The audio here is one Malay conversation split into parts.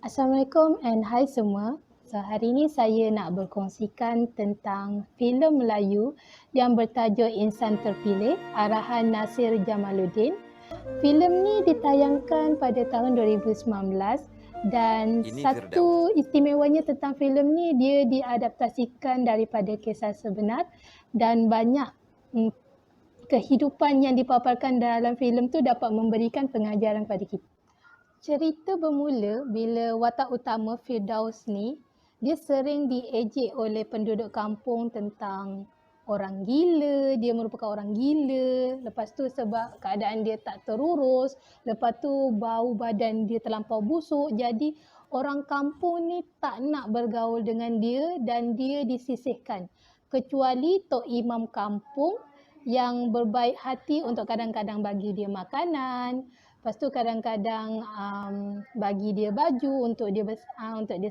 Assalamualaikum and hai semua. So, hari ini saya nak berkongsikan tentang filem Melayu yang bertajuk Insan Terpilih, arahan Nasir Jamaluddin. Filem ni ditayangkan pada tahun 2019 dan Ini satu Firdaus. istimewanya tentang filem ni, dia diadaptasikan daripada kisah sebenar dan banyak kehidupan yang dipaparkan dalam filem tu dapat memberikan pengajaran kepada kita. Cerita bermula bila watak utama Firdaus ni, dia sering diejek oleh penduduk kampung tentang orang gila, dia merupakan orang gila. Lepas tu sebab keadaan dia tak terurus, lepas tu bau badan dia terlampau busuk. Jadi orang kampung ni tak nak bergaul dengan dia dan dia disisihkan. Kecuali Tok Imam kampung yang berbaik hati untuk kadang-kadang bagi dia makanan. Lepas tu kadang-kadang bagi dia baju untuk dia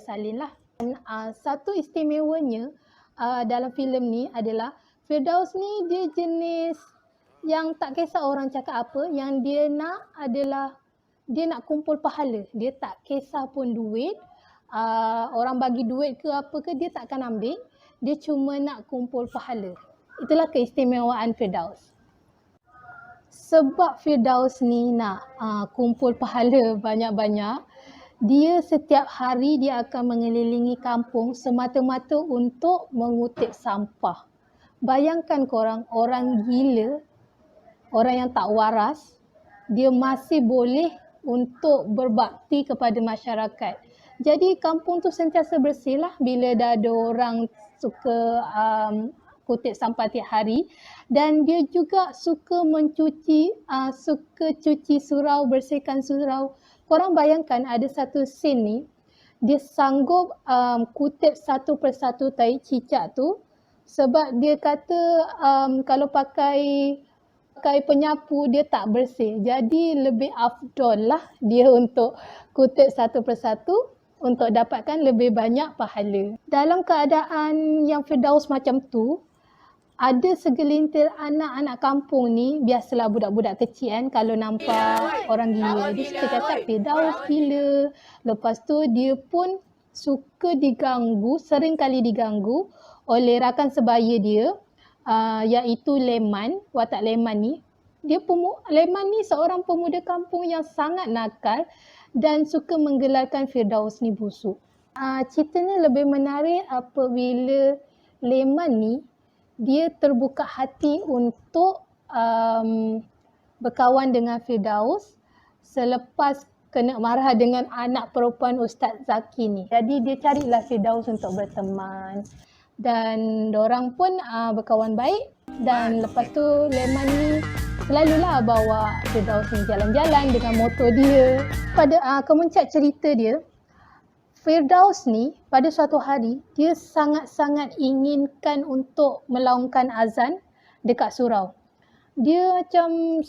salin lah. Dan satu istimewanya dalam filem ni adalah Firdaus ni dia jenis yang tak kisah orang cakap apa, yang dia nak adalah dia nak kumpul pahala. Dia tak kisah pun duit, orang bagi duit ke apa ke dia tak akan ambil. Dia cuma nak kumpul pahala. Itulah keistimewaan Firdaus. Sebab Firdaus ni nak kumpul pahala banyak-banyak, dia setiap hari dia akan mengelilingi kampung semata-mata untuk mengutip sampah. Bayangkan korang, orang gila, orang yang tak waras, dia masih boleh untuk berbakti kepada masyarakat. Jadi kampung tu sentiasa bersih lah bila dah ada orang suka kutip sampah tiap hari, dan dia juga suka suka cuci surau, bersihkan surau. Korang bayangkan ada satu scene ni, dia sanggup kutip satu persatu tai cicak tu sebab dia kata kalau pakai penyapu dia tak bersih. Jadi lebih afdol lah dia untuk kutip satu persatu untuk dapatkan lebih banyak pahala. Dalam keadaan yang Firdaus macam tu, ada segelintir anak-anak kampung ni, biasalah budak-budak kecil kan, kalau nampak orang gila, dia suka cakap Firdaus gila. Lepas tu dia pun suka diganggu, sering kali diganggu oleh rakan sebaya dia, iaitu Leman, watak Leman ni. Leman ni seorang pemuda kampung yang sangat nakal dan suka menggelarkan Firdaus ni busuk. Ceritanya lebih menarik apabila Leman ni dia terbuka hati untuk berkawan dengan Firdaus selepas kena marah dengan anak perempuan Ustaz Zaki ni. Jadi dia carilah Firdaus untuk berteman dan diorang pun berkawan baik, dan lepas tu Leman ni selalulah bawa Firdaus ni jalan-jalan dengan motor dia. Pada kemuncak cerita dia, Firdaus ni pada suatu hari dia sangat-sangat inginkan untuk melaungkan azan dekat surau. Dia macam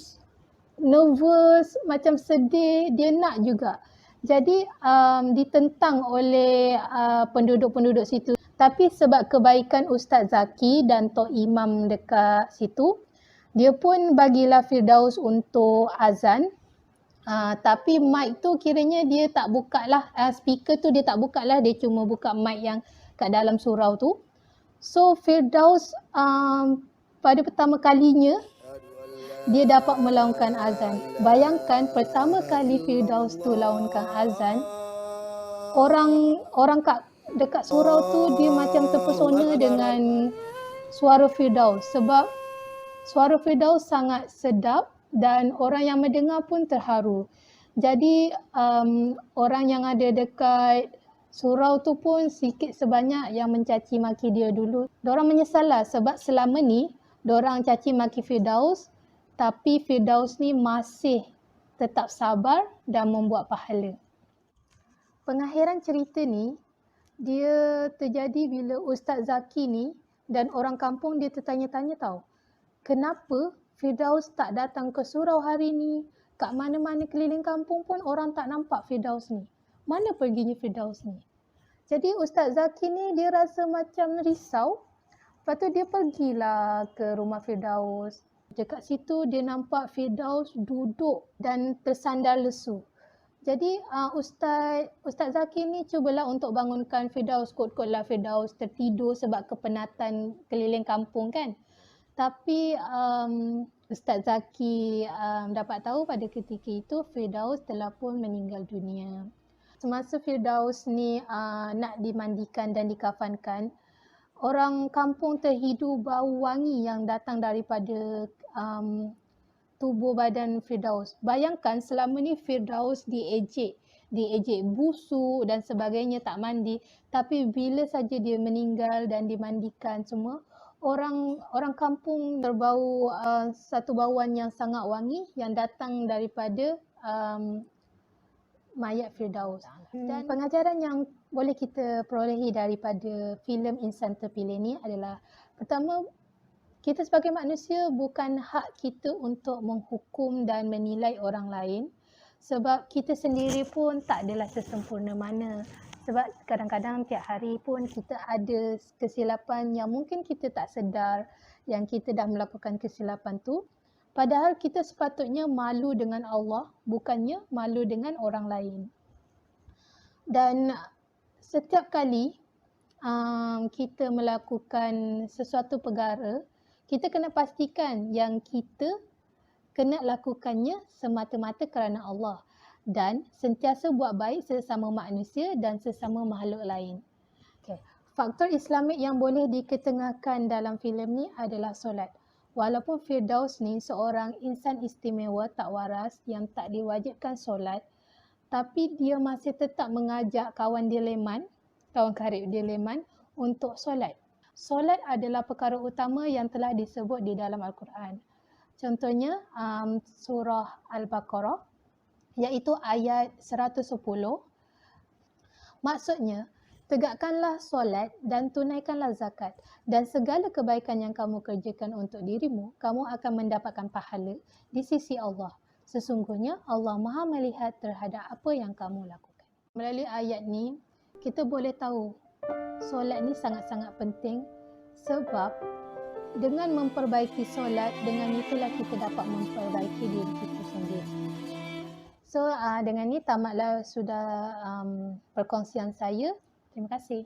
nervous, macam sedih, dia nak juga. Jadi ditentang oleh penduduk-penduduk situ. Tapi sebab kebaikan Ustaz Zaki dan Tok Imam dekat situ, dia pun bagilah Firdaus untuk azan. Tapi mic tu kiranya dia tak buka lah, speaker tu dia tak buka lah, dia cuma buka mic yang kat dalam surau tu. So Firdaus pada pertama kalinya dia dapat melaungkan azan. Bayangkan pertama kali Firdaus tu laungkan azan, orang dekat surau tu dia macam terpesona dengan suara Firdaus sebab suara Firdaus sangat sedap dan orang yang mendengar pun terharu. Jadi orang yang ada dekat surau tu pun sikit sebanyak yang mencaci maki dia dulu. Diorang menyesal lah sebab selama ni diorang caci maki Firdaus, tapi Firdaus ni masih tetap sabar dan membuat pahala. Pengakhiran cerita ni dia terjadi bila Ustaz Zaki ni dan orang kampung dia tertanya-tanya tau, kenapa Firdaus tak datang ke surau hari ni? Kat mana-mana keliling kampung pun orang tak nampak Firdaus ni. Mana perginya Firdaus ni? Jadi Ustaz Zaki ni dia rasa macam risau. Lepas tu dia pergilah ke rumah Firdaus. Dekat situ dia nampak Firdaus duduk dan tersandar lesu. Jadi Ustaz Zaki ni cubalah untuk bangunkan Firdaus, kot-kotlah Firdaus tertidur sebab kepenatan keliling kampung kan. Tapi Ustaz Zaki dapat tahu pada ketika itu Firdaus telah pun meninggal dunia. Semasa Firdaus ni nak dimandikan dan dikafankan, orang kampung terhidu bau wangi yang datang daripada tubuh badan Firdaus. Bayangkan selama ni Firdaus diejek busuk dan sebagainya, tak mandi. Tapi bila saja dia meninggal dan dimandikan semua, orang kampung terbau satu bauan yang sangat wangi yang datang daripada mayat Firdaus. Dan pengajaran yang boleh kita perolehi daripada filem Insan Terpilih ni adalah, pertama, kita sebagai manusia bukan hak kita untuk menghukum dan menilai orang lain, sebab kita sendiri pun tak adalah sesempurna mana. Sebab kadang-kadang tiap hari pun kita ada kesilapan yang mungkin kita tak sedar yang kita dah melakukan kesilapan tu. Padahal kita sepatutnya malu dengan Allah, bukannya malu dengan orang lain. Dan setiap kali kita melakukan sesuatu perkara, kita kena pastikan yang kita kena lakukannya semata-mata kerana Allah dan sentiasa buat baik sesama manusia dan sesama makhluk lain. Okay. Faktor Islamik yang boleh diketengahkan dalam filem ni adalah solat. Walaupun Firdaus ni seorang insan istimewa tak waras yang tak diwajibkan solat, tapi dia masih tetap mengajak kawan karib dia Leman untuk solat. Solat adalah perkara utama yang telah disebut di dalam Al-Quran. Contohnya surah Al-Baqarah, iaitu ayat 110. Maksudnya, tegakkanlah solat dan tunaikanlah zakat, dan segala kebaikan yang kamu kerjakan untuk dirimu, kamu akan mendapatkan pahala di sisi Allah. Sesungguhnya Allah Maha melihat terhadap apa yang kamu lakukan. Melalui ayat ni, kita boleh tahu solat ni sangat-sangat penting, sebab dengan memperbaiki solat, dengan itulah kita dapat memperbaiki diri kita sendiri. So dengan ni tamatlah sudah perkongsian saya. Terima kasih.